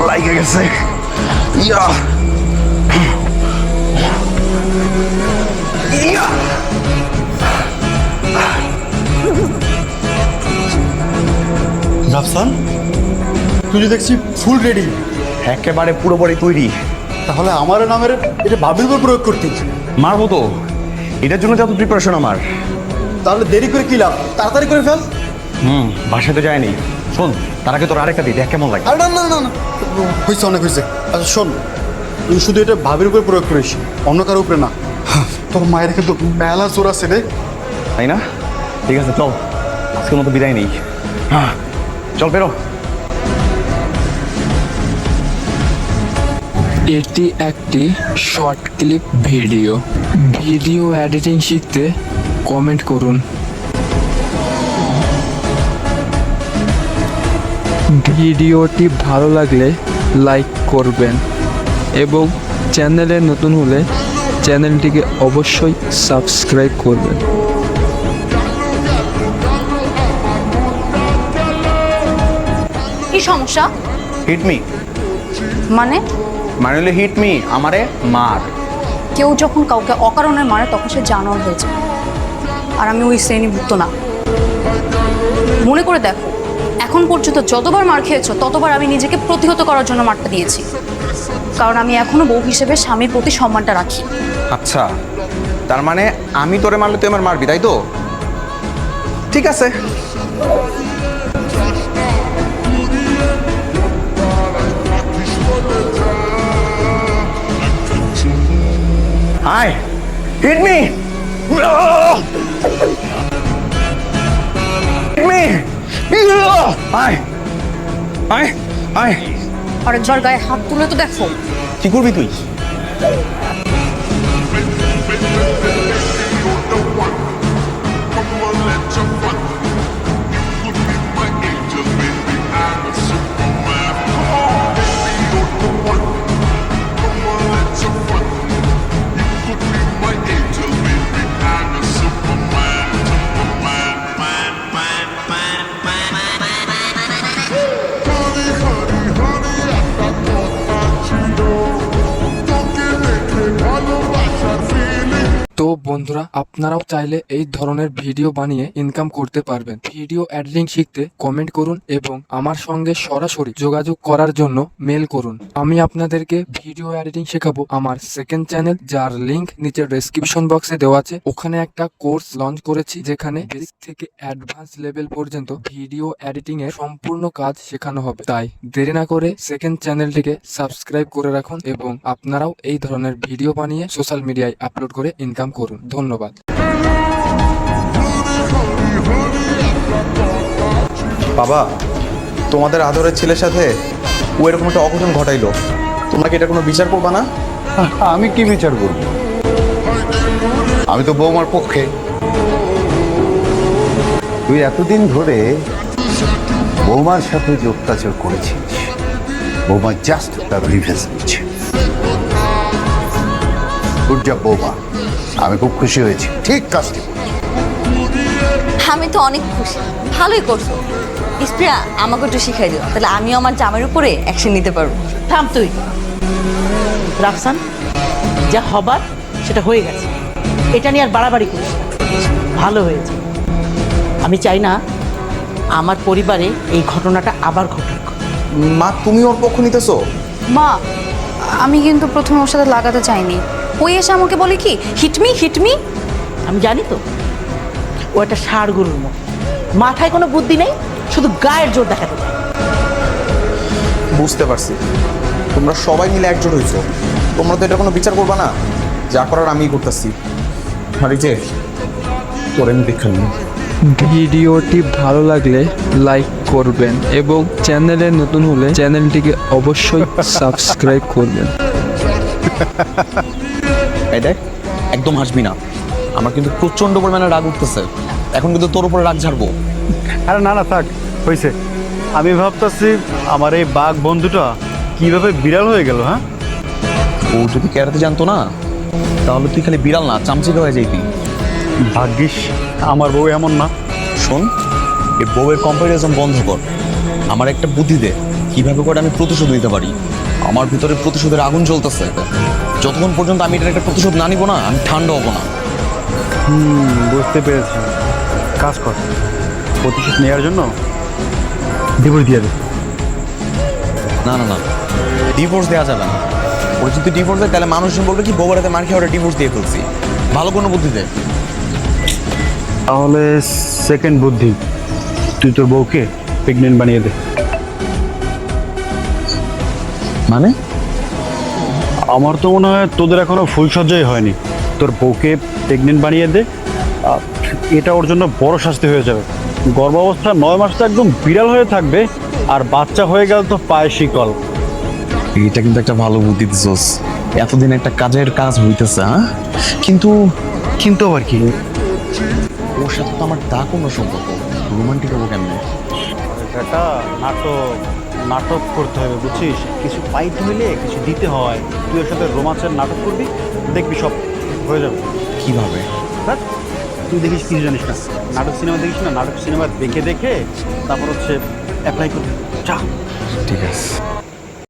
Like I say, yeah. Rafsan, তুই দেখছি full ready. একেবারে পুরোপুরি তৈরি। তাহলে আমার নামের এটা ভাবির উপর প্রয়োগ করতে মারবো তো, এটার জন্য যত প্রিপারেশন আমার। তাহলে দেরি করে কি লাভ, তাড়াতাড়ি করে ফেল। বাসায় তো যায়নি। শোন, তার আগে তোর আরেকটা দিই, দেখ কেমন লাগে। আরে না না না না, হয়েছে, অনেক হয়েছে। আচ্ছা শোন, তুই শুধু এটা ভাবির উপর প্রয়োগ করিস, অন্য কারো উপরে না। তোর মায়ের কিন্তু মেলা জোর আছে রে। তাই না? ঠিক আছে, চল আজকের মতো বিদায় নেই। চল বেরো। এটি একটি short clip video. Video editing শিখতে কমেন্ট করুন। ভিডিওটি ভালো লাগলে লাইক করবেন এবং চ্যানেলে নতুন হলে চ্যানেলটিকে অবশ্যই সাবস্ক্রাইব করবেন। কি সমস্যা? হিট মি মানে? মানে হলে হিট মি, আমারে মার। কেউ যখন কাউকে অকারণে মারে তখন সে জানোয়ার হয়ে যায়, আর আমি ওই শ্রেণীভুক্ত না। মনে করে দেখো, এখন পর্যন্ত যতবার মার খেয়েছো ততবার আমি নিজেকে প্রতিহত করার জন্য মারটা দিয়েছি, কারণ আমি এখনো বউ হিসেবে স্বামীর প্রতি সম্মানটা রাখি। আচ্ছা, তার মানে আমি তোরে মারলে তুই আমার মারবি, তাই তো? ঠিক আছে। Hi, hit me, hit me, hi hi hi. আরেকবার গায়ে হাত তুলে তো দেখো। কি করবি তুই? তো বন্ধুরা, আপনারাও চাইলে এই ধরনের ভিডিও বানিয়ে ইনকাম করতে পারবেন। ভিডিও এডিটিং শিখতে কমেন্ট করুন এবং আমার সঙ্গে সরাসরি যোগাযোগ করার জন্য মেল করুন। আমি আপনাদেরকে ভিডিও এডিটিং শেখাবো আমার সেকেন্ড চ্যানেল, যার লিংক নিচে ডেসক্রিপশন বক্সে দেওয়া আছে। ওখানে একটা কোর্স লঞ্চ করেছি যেখানে বেসিক থেকে অ্যাডভান্স লেভেল পর্যন্ত ভিডিও এডিটিং এর সম্পূর্ণ কাজ শেখানো হবে। তাই দেরি না করে সেকেন্ড চ্যানেলটিকে সাবস্ক্রাইব করে রাখুন এবং আপনারাও এই ধরনের ভিডিও বানিয়ে সোশ্যাল মিডিয়ায় আপলোড করে ইনকাম করুন। ধন্যবাদ। বাবা, তোমাদের আদরের ছেলের সাথে ও এরকম একটা অঘটন ঘটাইলো, তোমরা কি এটা কোনো বিচার করবা না? আমি কি বিচার করব? আমি তো বৌমার পক্ষে। তুই এতদিন ধরে বৌমার সাথে যে অত্যাচার করেছিস, বৌমা জাস্ট তার রিভেঞ্জ নিচ্ছে। গুড জব বৌমা, আমি খুব খুশি হয়েছি, ঠিক কাজটি করছি। আমি তো অনেক খুশি, ভালোই করছো। স্প্রিয়া, আমাকে একটু শিখাই দিও, তাহলে আমিও আমার জামাইয়ের উপরে অ্যাকশন নিতে পারবো। থাম তুই। রাফসান, যা হবার সেটা হয়ে গেছে, এটা নিয়ে আর বাড়াবাড়ি করিস না। ভালো হয়েছে। আমি চাই না আমার পরিবারে এই ঘটনাটা আবার ঘটুক। মা, তুমি ওর পক্ষ নিতেছো? মা, আমি কিন্তু প্রথমে ওর সাথে লাগাতে চাইনি। ওই এসে আমাকে বলে কি হিটমি হিটমি। আমি জানি তো, ও একটা ষাঁড় গরুর মতো, মাথায় কোনো বুদ্ধি নেই, শুধু গায়ের জোর দেখাতে চায়। বুঝতে পারছি, তোমরা সবাই মিলে একজোট হয়েছো। তোমরা তো এটা কোনো বিচার করবা না, যা করার আমিই করতেছি। আরে যে তোর আমি দেখা নিই। ভিডিওটি ভালো লাগলে লাইক করবেন এবং চ্যানেলে নতুন হলে চ্যানেলটিকে অবশ্যই সাবস্ক্রাইব করবেন। এই দেখ, একদম হাসবি না, আমার কিন্তু প্রচন্ড পরিমাণে রাগ উঠতেছে। এখন কিন্তু তোর উপরে রাগ ঝাড়বো। আরে না না, থাক, হয়েছে। আমি ভাবতেছি আমার এই বাঘ বন্ধুটা কিভাবে বিড়াল হয়ে গেল। হ্যাঁ, ও যদি ক্যারাতে জানতো না তাহলে তুই খালি বিড়াল না চামচিকা হয়ে যাইতি। ভাগ্যিস আমার বউ এমন না। শোন, এই বউয়ের কম্প্যারিজন বন্ধ কর, আমার একটা বুদ্ধি দে কিভাবে করে আমি প্রতিশোধ দিতে পারি। আমার ভিতরে প্রতিশোধের আগুন জ্বলতেছে, যতক্ষণ পর্যন্ত আমি এটার একটা প্রতিশোধ না নিব না আমি ঠান্ডা হবো না। বুঝতে পেরেছি, কাজ কর, প্রতিশোধ নেওয়ার জন্য ডিভোর্স দিয়ে দে। না না না, ডিভোর্স দেওয়া যাবে না। ও যদি ডিভোর্স দেয় তাহলে মানুষজন বলবে কি বউয়ের হাতে মার খেয়ে ওরা ডিভোর্স দিয়ে ফেলছি। ভালো কোনো বুদ্ধি দে। তাহলে সেকেন্ড বুদ্ধি, তুই তোর বউকে প্রেগনেন্ট বানিয়ে দে। মানে? আমার তো মনে হয় তোদের এখনো ফুলসজ্জাই হয়নি, তোর বউকে প্রেগনেন্ট বানিয়ে দে। এটা ওর জন্য বড় শাস্তি হয়ে যাবে। গর্ভাবস্থা 9 মাস তো একদম বিড়াল হয়ে থাকবে, আর বাচ্চা হয়ে গেল তো পায়ে শিকল। এটা কিন্তু একটা ভালো বুদ্ধি দিছস, এতদিন একটা কাজের কাজ হইতেছে। হ্যাঁ, কিন্তু কিন্তু আবার কি? ওর সাথে তো আমার দা কোনো সম্পর্ক, রোমান্টিক হবো কেমনে? এটা নাটক, নাটক করতে হবে বুঝছিস, কিছু পাইতে হইলে কিছু দিতে হয়। তুই ওর সাথে রোমান্সের নাটক করবি, দেখবি সব হয়ে যাবে। কিভাবে? দেখ, তুই দেখিস কিছু জানিস না, নাটক সিনেমা দেখিস না, নাটক সিনেমা দেখে দেখে তারপর হচ্ছে অ্যাপ্লাই করবি। চা। ঠিক আছে।